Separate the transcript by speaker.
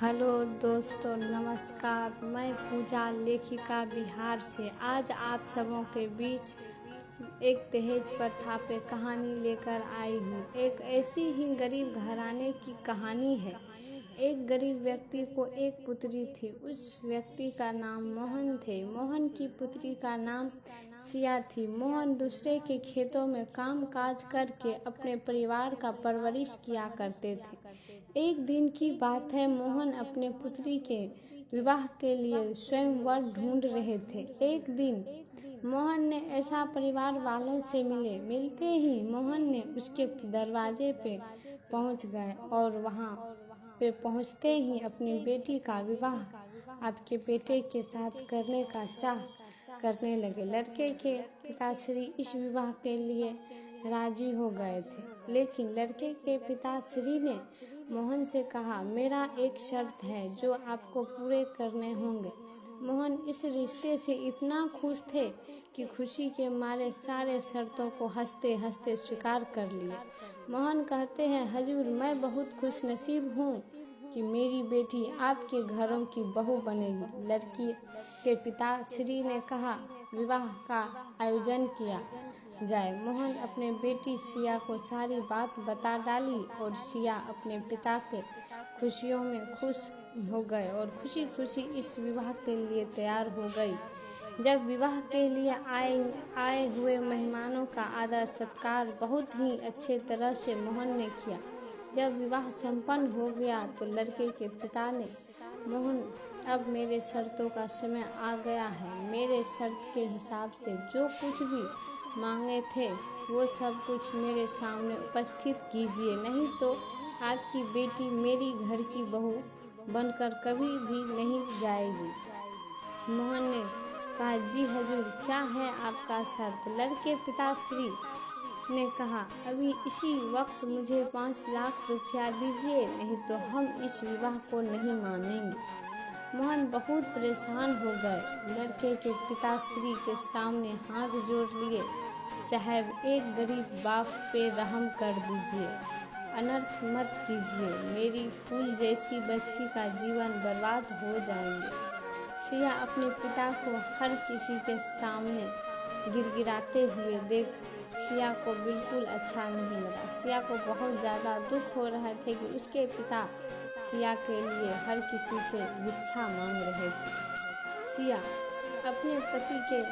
Speaker 1: Hello दोस्तों, नमस्कार। मैं पूजा, लेखिका बिहार से आज आप सबों के बीच एक दहेज प्रथा पे कहानी लेकर आई हूँ। एक ऐसी ही गरीब घराने की कहानी है। एक गरीब व्यक्ति को एक पुत्री थी। उस व्यक्ति का नाम मोहन थे। मोहन की पुत्री का नाम सिया थी। मोहन दूसरे के खेतों में काम काज करके अपने परिवार का परवरिश किया करते थे। एक दिन की बात है, मोहन अपने पुत्री के विवाह के लिए स्वयं वर ढूंढ रहे थे। एक दिन मोहन ने ऐसा परिवार वालों से मिलते ही मोहन ने उसके दरवाजे पे पहुंच गए और वहां पे पहुंचते ही अपनी बेटी का विवाह आपके बेटे के साथ करने का चाह करने लगे। लड़के के पिताश्री इस विवाह के लिए राजी हो गए थे, लेकिन लड़के के पिताश्री ने मोहन से कहा, मेरा एक शर्त है जो आपको पूरे करने होंगे। मोहन इस रिश्ते से इतना खुश थे कि खुशी के मारे सारे शर्तों को हंसते हंसते स्वीकार कर लिया। मोहन कहते हैं, हजूर, मैं बहुत खुश नसीब हूँ कि मेरी बेटी आपके घरों की बहू बनेगी। लड़की के पिताश्री ने कहा, विवाह का आयोजन किया जाए। मोहन अपने बेटी सिया को सारी बात बता डाली और सिया अपने पिता के खुशियों में खुश हो गए और खुशी खुशी इस विवाह के लिए तैयार हो गई। जब विवाह के लिए आए हुए मेहमानों का आदर सत्कार बहुत ही अच्छे तरह से मोहन ने किया। जब विवाह संपन्न हो गया तो लड़के के पिता ने, मोहन, अब मेरे शर्तों का समय आ गया है। मेरे शर्त के हिसाब से जो कुछ भी मांगे थे वो सब कुछ मेरे सामने उपस्थित कीजिए, नहीं तो आपकी बेटी मेरी घर की बहू बनकर कभी भी नहीं जाएगी। मोहन ने कहा, जी हजूर, क्या है आपका शर्त? लड़के पिताश्री ने कहा, अभी इसी वक्त मुझे 5 लाख रुपया दीजिए, नहीं तो हम इस विवाह को नहीं मानेंगे। मोहन बहुत परेशान हो गए। लड़के के पिताश्री के सामने हाथ जोड़ लिए, साहब, एक गरीब बाप पे रहम कर दीजिए, अनर्थ मत कीजिए, मेरी फूल जैसी बच्ची का जीवन बर्बाद हो जाएंगे। सिया अपने पिता को हर किसी के सामने गिड़गिड़ाते हुए देख सिया को बिल्कुल अच्छा नहीं लगा। सिया को बहुत ज़्यादा दुख हो रहा थे कि उसके पिता सिया के लिए हर किसी से भिक्षा मांग रहे थे। सिया अपने पति के